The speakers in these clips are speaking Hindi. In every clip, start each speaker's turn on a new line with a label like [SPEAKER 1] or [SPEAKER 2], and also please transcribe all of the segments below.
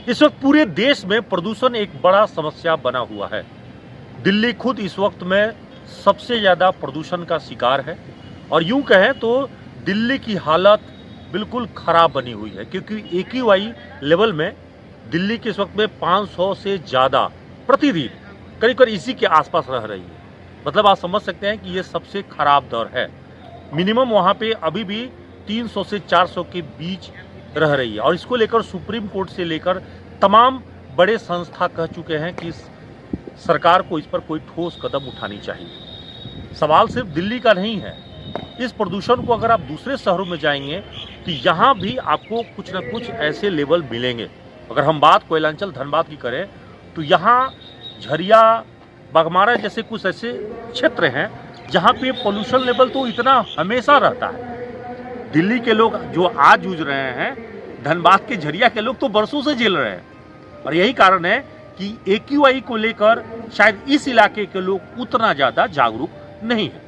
[SPEAKER 1] इस वक्त पूरे देश में प्रदूषण एक बड़ा समस्या बना हुआ है। दिल्ली खुद इस वक्त में सबसे ज़्यादा प्रदूषण का शिकार है और यूं कहें तो दिल्ली की हालत बिल्कुल खराब बनी हुई है, क्योंकि AQI लेवल में दिल्ली के इस वक्त में 500 से ज़्यादा प्रतिदिन करीब करीब इसी के आसपास रह रही है। मतलब आप समझ सकते हैं कि ये सबसे खराब दर है। मिनिमम वहाँ पे अभी भी 300 से 400 के बीच रह रही है और इसको लेकर सुप्रीम कोर्ट से लेकर तमाम बड़े संस्था कह चुके हैं कि सरकार को इस पर कोई ठोस कदम उठानी चाहिए। सवाल सिर्फ दिल्ली का नहीं है। इस प्रदूषण को अगर आप दूसरे शहरों में जाएंगे तो यहाँ भी आपको कुछ न कुछ ऐसे लेवल मिलेंगे। अगर हम बात कोयलांचल धनबाद की करें तो यहाँ झरिया बाघमारा जैसे कुछ ऐसे क्षेत्र हैं जहाँ पे पोल्यूशन लेवल तो इतना हमेशा रहता है। दिल्ली के लोग जो आज जूझ रहे हैं, धनबाद के झरिया के लोग तो बरसों से झेल रहे हैं और यही कारण है कि AQI को लेकर शायद इस इलाके के लोग उतना ज़्यादा जागरूक नहीं है,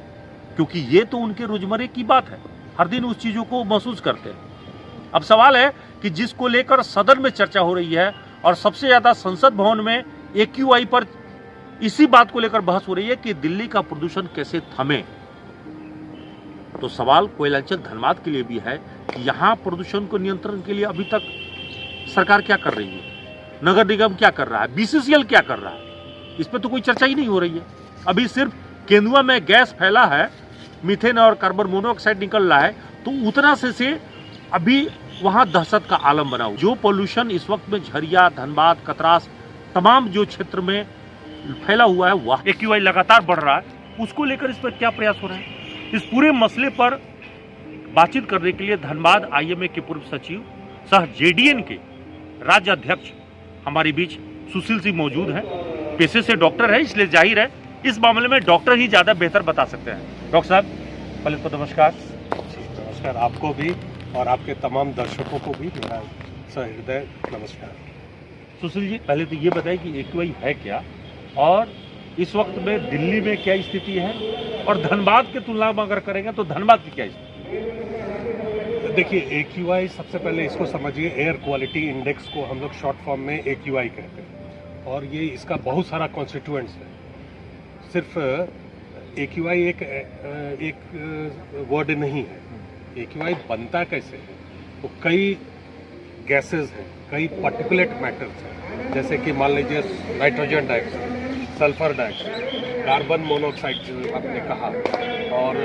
[SPEAKER 1] क्योंकि ये तो उनके रोजमर्रे की बात है, हर दिन उस चीज़ों को महसूस करते हैं। अब सवाल है कि जिसको लेकर सदन में चर्चा हो रही है और सबसे ज़्यादा संसद भवन में AQI पर इसी बात को लेकर बहस हो रही है कि दिल्ली का प्रदूषण कैसे थमे, तो सवाल कोयलांचल धनबाद के लिए भी है कि यहाँ प्रदूषण को नियंत्रण के लिए अभी तक सरकार क्या कर रही है, नगर निगम क्या कर रहा है, BCCL क्या कर रहा है, इस पर तो कोई चर्चा ही नहीं हो रही है। अभी सिर्फ केंदुआ में गैस फैला है, मीथेन और कार्बन मोनोऑक्साइड निकल रहा है, तो उतना से अभी वहाँ दहशत का आलम बना हुआ। जो पोल्यूशन इस वक्त में झरिया, धनबाद, कतरास तमाम जो क्षेत्र में फैला हुआ है, वह AQI लगातार बढ़ रहा है, उसको लेकर इस पर क्या प्रयास हो रहे हैं। इस पूरे मसले पर बातचीत करने के लिए धनबाद IMA के पूर्व सचिव सह JDN के राज्य अध्यक्ष हमारे बीच सुशील सिंह मौजूद हैं। पेशे से डॉक्टर है, इसलिए जाहिर है इस मामले में डॉक्टर ही ज़्यादा बेहतर बता सकते हैं। डॉक्टर साहब पहले तो नमस्कार।
[SPEAKER 2] नमस्कार आपको भी और आपके तमाम दर्शकों को भी मेरा सहृदय नमस्कार।
[SPEAKER 1] सुशील जी, पहले तो ये बताएं कि AQI है क्या और इस वक्त में दिल्ली में क्या स्थिति है और धनबाद की तुलना में अगर करेंगे तो धनबाद की क्या स्थिति है।
[SPEAKER 2] देखिए, AQI सबसे पहले इसको समझिए, एयर क्वालिटी इंडेक्स को हम लोग शॉर्ट फॉर्म में AQI कहते हैं और ये इसका बहुत सारा कॉन्स्टिट्यूएंट्स है। सिर्फ AQI एक वर्ड नहीं है। AQI बनता कैसे है, तो कई गैसेस हैं, कई पार्टिकुलेट मैटर्स हैं, जैसे कि मान लीजिए nitrogen dioxide, sulphur dioxide, carbon monoxide जो आपने कहा, और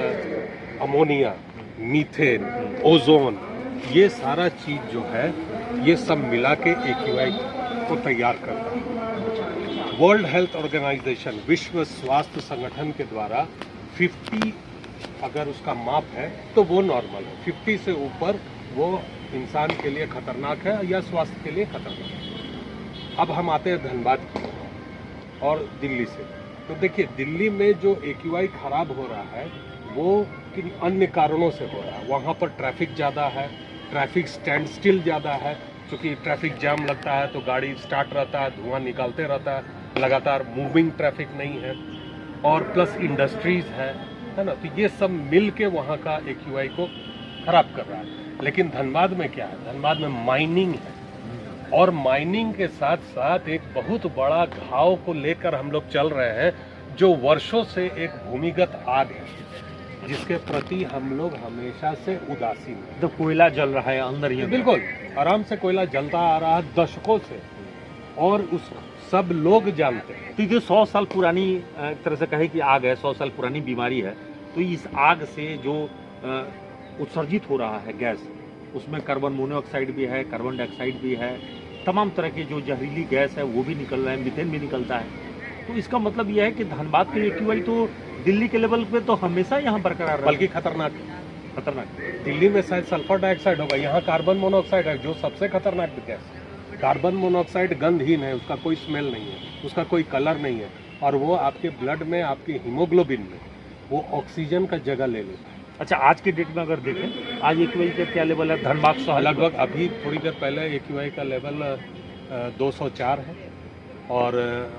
[SPEAKER 2] अमोनिया, मीथेन, ओजोन, ये सारा चीज़ जो है ये सब मिला के AQI को तैयार करता है। वर्ल्ड हेल्थ ऑर्गेनाइजेशन, विश्व स्वास्थ्य संगठन के द्वारा 50 अगर उसका माप है तो वो नॉर्मल है, 50 से ऊपर वो इंसान के लिए खतरनाक है या स्वास्थ्य के लिए खतरनाक है। अब हम आते हैं धनबाद की और दिल्ली से। तो देखिए, दिल्ली में जो AQI खराब हो रहा है वो किन अन्य कारणों से हो रहा है। वहाँ पर ट्रैफिक ज़्यादा है, ट्रैफिक स्टैंड स्टिल ज़्यादा है, क्योंकि ट्रैफिक जाम लगता है तो गाड़ी स्टार्ट रहता है, धुआं निकालते रहता है, लगातार मूविंग ट्रैफिक नहीं है, और प्लस इंडस्ट्रीज़ है ना। तो ये सब मिल के वहाँ का AQI को खराब कर रहा है। लेकिन धनबाद में क्या है, धनबाद में माइनिंग है और माइनिंग के साथ साथ एक बहुत बड़ा घाव को लेकर हम लोग चल रहे हैं, जो वर्षों से एक भूमिगत आग है जिसके प्रति हम लोग हमेशा से उदासीन हैं।
[SPEAKER 1] तो कोयला जल रहा है अंदर ही,
[SPEAKER 2] बिल्कुल आराम से कोयला जलता आ रहा है दशकों से और उस सब लोग जानते हैं।
[SPEAKER 1] तो ये 100 साल पुरानी एक तरह से कहे कि आग है, 100 साल पुरानी बीमारी है, तो इस आग से जो उत्सर्जित हो रहा है गैस, उसमें कार्बन मोनोऑक्साइड भी है, कार्बन डाइऑक्साइड भी है, तमाम तरह की जो जहरीली गैस है वो भी निकल रहा है, मीथेन भी निकलता है। तो इसका मतलब यह है कि धनबाद के AQI तो दिल्ली के लेवल पे तो हमेशा यहाँ बरकरार रहा,
[SPEAKER 2] बल्कि खतरनाक। दिल्ली में शायद सल्फर डाइऑक्साइड होगा, यहाँ कार्बन मोनोऑक्साइड है जो सबसे खतरनाक गैस। कार्बन मोनोऑक्साइड गंधहीन है, उसका कोई स्मेल नहीं है, उसका कोई कलर नहीं है, और वो आपके ब्लड में, आपके हीमोग्लोबिन में वो ऑक्सीजन का जगह ले लेता है।
[SPEAKER 1] अच्छा, आज के डेट में अगर देखें, आज AQI का क्या लेवल है धनबाद शहर?
[SPEAKER 2] लगभग अभी थोड़ी देर पहले AQI का लेवल 204 है, और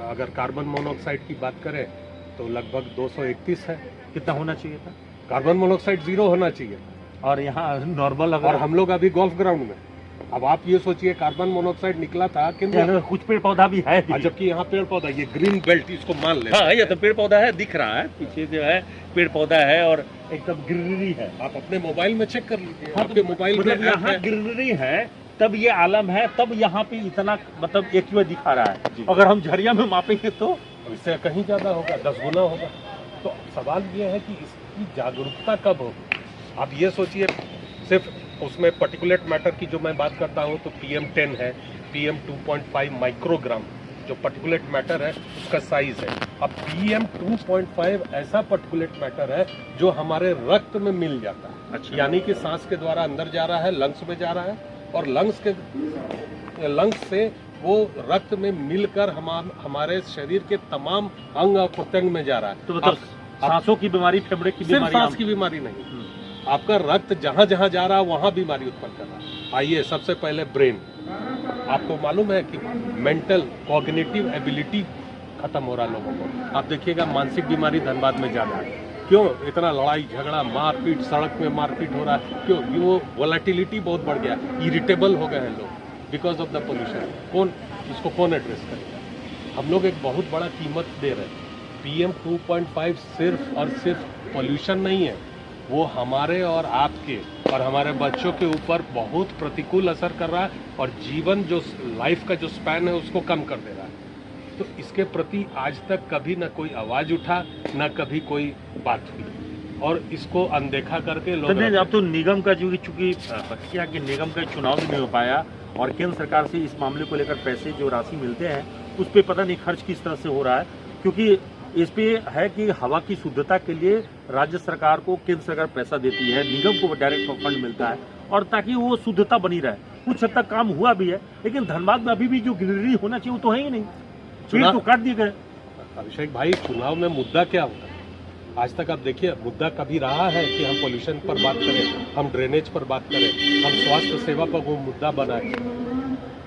[SPEAKER 2] अगर कार्बन मोनोऑक्साइड की बात करें तो लगभग 231 है।
[SPEAKER 1] कितना होना चाहिए था?
[SPEAKER 2] कार्बन मोनोऑक्साइड 0 होना चाहिए।
[SPEAKER 1] और यहाँ नॉर्मल अगर,
[SPEAKER 2] और हम लोग अभी गोल्फ ग्राउंड में, अब आप ये सोचिए कार्बन मोनोऑक्साइड निकला था किन
[SPEAKER 1] यहाँ कुछ पेड़ पौधा भी है भी।
[SPEAKER 2] जबकि यहाँ पेड़ पौधा, ये ग्रीन बेल्ट इसको मान ले।
[SPEAKER 1] हाँ, ये तो पेड़ पौधा है, दिख रहा है पीछे जो है पेड़ पौधा है और एकदम ग्रीनरी है।
[SPEAKER 2] आप अपने मोबाइल में चेक कर लीजिए,
[SPEAKER 1] हाँ,
[SPEAKER 2] आपके मोबाइल में
[SPEAKER 1] मतलब यहाँ ग्रीनरी है, तब ये आलम है, तब यहाँ पे इतना मतलब एक्यूए दिखा रहा है। अगर हम झरिया में मापेंगे तो
[SPEAKER 2] इससे कहीं ज्यादा होगा, 10 गुना होगा। तो सवाल ये है कि इसकी जागरूकता कब होगी। आप ये सोचिए, सिर्फ उसमें पर्टिकुलेट मैटर की जो मैं बात करता हूँ तो PM10 है, PM 2.5 माइक्रोग्राम जो पर्टिकुलेट मैटर है उसका साइज है। अब PM 2.5 ऐसा पर्टिकुलेट मैटर है जो हमारे रक्त में मिल जाता है।
[SPEAKER 1] अच्छा।
[SPEAKER 2] यानी कि सांस के द्वारा अंदर जा रहा है, लंग्स में जा रहा है, और लंग्स से वो रक्त में मिलकर हमारे शरीर के तमाम अंग और प्रत्यंग में जा रहा है।
[SPEAKER 1] तो मतलब सांसों की बीमारी, फेफड़े की
[SPEAKER 2] सिर्फ
[SPEAKER 1] बीमारी,
[SPEAKER 2] सांस की बीमारी नहीं, आपका रक्त जहां जहां जा रहा है वहां बीमारी उत्पन्न कर रहा है। आइए सबसे पहले ब्रेन। आपको मालूम है कि मेंटल कॉग्निटिव एबिलिटी खत्म हो रहा है लोगों को। आप देखिएगा मानसिक बीमारी धनबाद में ज्यादा है। क्यों? इतना लड़ाई झगड़ा, मारपीट, सड़क में मारपीट हो रहा है। क्यों? वो वोलेटिलिटी बहुत बढ़ गया, इरिटेबल हो गए हैं लोग बिकॉज ऑफ द पोल्यूशन। कौन एड्रेस करेगा? हम लोग एक बहुत बड़ा कीमत दे रहे हैं। PM 2.5 सिर्फ और सिर्फ पोल्यूशन नहीं है, वो हमारे और आपके और हमारे बच्चों के ऊपर बहुत प्रतिकूल असर कर रहा है और जीवन जो लाइफ का जो स्पैन है उसको कम कर दे रहा है। तो इसके प्रति आज तक कभी न कोई आवाज उठा, न कभी कोई बात हुई, और इसको अनदेखा करके लोग
[SPEAKER 1] अब तो निगम का जो चूंकि क्या कि निगम का चुनाव भी नहीं हो पाया और केंद्र सरकार से इस मामले को लेकर पैसे जो राशि मिलते हैं उस पर पता नहीं खर्च किस तरह से हो रहा है, क्योंकि इस पे है कि हवा की शुद्धता के लिए राज्य सरकार को केंद्र सरकार पैसा देती है, निगम को डायरेक्ट फंड मिलता है और ताकि वो शुद्धता बनी रहे। कुछ हद तक काम हुआ भी है, लेकिन धनबाद में अभी भी जो ग्रीनरी होना चाहिए वो तो है ही नहीं, पेड़ तो काट दिए गए।
[SPEAKER 2] अभिषेक भाई, चुनाव में मुद्दा क्या होता है? आज तक आप देखिए, मुद्दा कभी रहा है कि हम पोल्यूशन पर बात करें, हम ड्रेनेज पर बात करें, हम स्वास्थ्य सेवा पर वो मुद्दा बनाए?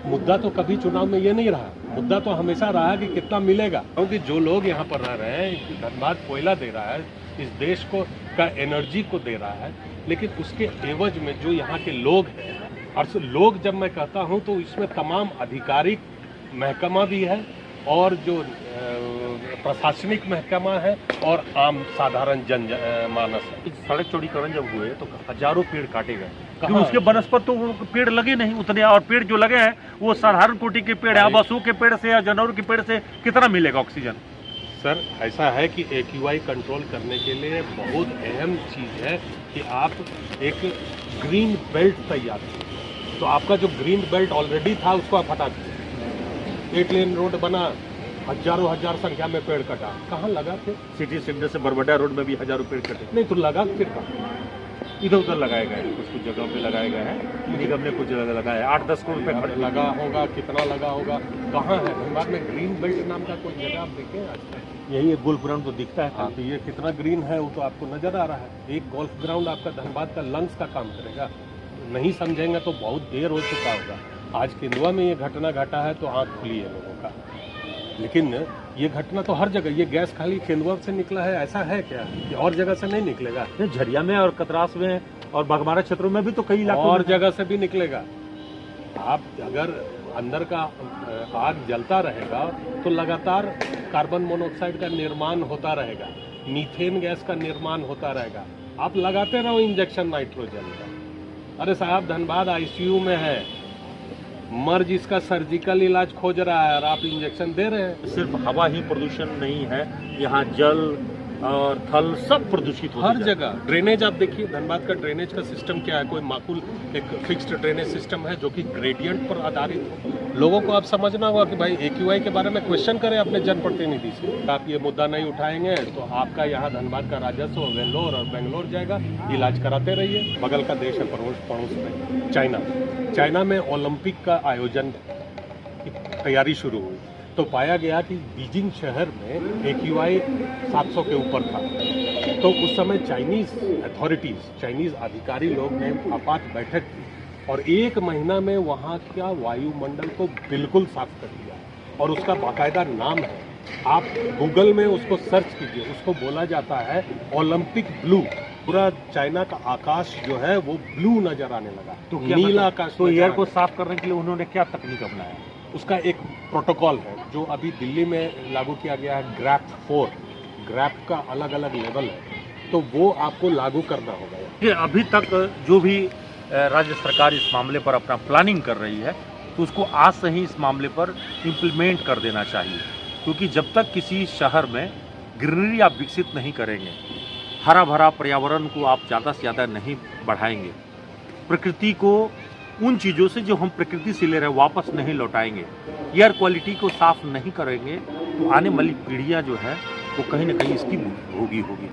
[SPEAKER 2] मुद्दा तो कभी चुनाव में ये नहीं रहा। मुद्दा तो हमेशा रहा कि कितना मिलेगा, क्योंकि जो लोग यहाँ पर रह रहे हैं, धनबाद कोयला दे रहा है, इस देश को का एनर्जी को दे रहा है, लेकिन उसके एवज में जो यहाँ के लोग हैं, और लोग जब मैं कहता हूँ तो इसमें तमाम आधिकारिक महकमा भी है और जो प्रशासनिक महकमा है और आम साधारण जन मानस है।
[SPEAKER 1] सड़क चौड़ीकरण जब हुए तो हजारों पेड़ काटे गए, क्योंकि उसके बनस्पत तो वो पेड़ लगे नहीं उतने, और पेड़ जो लगे हैं वो साधारण कोटि के पेड़ है। बसों के पेड़ से या जानवरों के पेड़ से कितना मिलेगा ऑक्सीजन?
[SPEAKER 2] सर, ऐसा है कि AQI कंट्रोल करने के लिए बहुत अहम चीज़ है कि आप एक ग्रीन बेल्ट तैयार करें। तो आपका जो ग्रीन बेल्ट ऑलरेडी था उसको आप हटा दीजिए। 8 लेन रोड बना, हजारों हजार संख्या में पेड़ कटा, कहाँ लगा? फिर
[SPEAKER 1] सिटी सेंटर से बरबड्डा रोड में भी हजारों पेड़ कटे।
[SPEAKER 2] नहीं तो लगा फिर कहाँ?
[SPEAKER 1] इधर उधर लगाए गए, कुछ जगहों पे लगाए गए हैं, निगम ने कुछ जगह लगाया, 8-10 करोड़ रुपए खर्च
[SPEAKER 2] लगा होगा, कितना लगा होगा, कहाँ है? धनबाद में ग्रीन बेल्ट नाम का कोई जगह आप देखें आज तक?
[SPEAKER 1] यही एक गोल्फ ग्राउंड तो दिखता है।
[SPEAKER 2] हाँ, तो ये कितना ग्रीन है वो तो आपको नजर आ रहा है। एक गोल्फ ग्राउंड आपका धनबाद का लंग्स का काम करेगा? नहीं समझेंगे तो बहुत देर हो चुका होगा। आज केंदुआ में ये घटना घटा है तो आँख खुली है लोगों का, लेकिन ये घटना तो हर जगह, ये गैस खाली केंदुआ से निकला है ऐसा है क्या? ये और जगह से नहीं निकलेगा?
[SPEAKER 1] झरिया में और कतरास में और बागमारा क्षेत्रों में भी तो कई इलाकों
[SPEAKER 2] और जगह से भी निकलेगा। आप अगर अंदर का आग जलता रहेगा तो लगातार कार्बन मोनोऑक्साइड का निर्माण होता रहेगा, मीथेन गैस का निर्माण होता रहेगा। आप लगाते रहो इंजेक्शन नाइट्रोजन का। अरे साहब, धनबाद ICU में है, मर्ज इसका सर्जिकल इलाज खोज रहा है और आप इंजेक्शन दे रहे हैं।
[SPEAKER 1] सिर्फ हवा ही प्रदूषण नहीं है, यहाँ जल और थल सब प्रदूषित होते
[SPEAKER 2] हर जगह। ड्रेनेज आप देखिए, धनबाद का ड्रेनेज का सिस्टम क्या है? कोई माकूल एक फिक्स्ड ड्रेनेज सिस्टम है जो कि ग्रेडियंट पर आधारित हो। लोगों को आप समझना होगा कि भाई AQI के बारे में क्वेश्चन करें अपने जनप्रतिनिधि से। आप ये मुद्दा नहीं उठाएंगे तो आपका यहाँ धनबाद का राजस्व वेल्लोर और बेंगलोर जाएगा। इलाज कराते रहिए। बगल का देश है पड़ोस में चाइना। चाइना में ओलंपिक का आयोजन की तैयारी शुरू हुई तो पाया गया कि बीजिंग शहर में AQI 700 के ऊपर था। तो उस समय चाइनीज अथॉरिटीज, चाइनीज अधिकारी लोग ने आपात बैठक की और 1 महीना में वहाँ का वायुमंडल को बिल्कुल साफ कर दिया और उसका बाकायदा नाम है। आप गूगल में उसको सर्च कीजिए, उसको बोला जाता है ओलंपिक ब्लू। पूरा चाइना का आकाश जो है वो ब्लू नजर आने लगा,
[SPEAKER 1] तो क्या
[SPEAKER 2] नीला
[SPEAKER 1] मतलब-
[SPEAKER 2] आकाश
[SPEAKER 1] तो
[SPEAKER 2] नजर
[SPEAKER 1] एयर को
[SPEAKER 2] आने
[SPEAKER 1] साफ करने के लिए उन्होंने क्या तकनीक अपनाया?
[SPEAKER 2] लगा। उसका एक प्रोटोकॉल है जो अभी दिल्ली में लागू किया गया है, ग्रैप 4। ग्रैप का अलग अलग लेवल है, तो वो आपको लागू करना होगा।
[SPEAKER 1] कि अभी तक जो भी राज्य सरकार इस मामले पर अपना प्लानिंग कर रही है, तो उसको आज से ही इस मामले पर इम्प्लीमेंट कर देना चाहिए, क्योंकि जब तक किसी शहर में ग्रीनरी आप विकसित नहीं करेंगे, हरा भरा पर्यावरण को आप ज़्यादा से ज़्यादा नहीं बढ़ाएंगे, प्रकृति को उन चीज़ों से जो हम प्रकृति से ले रहे हैं वापस नहीं लौटाएंगे, एयर क्वालिटी को साफ नहीं करेंगे, तो आने वाली पीढ़ियाँ जो है वो कहीं ना कहीं इसकी भोगी होगी।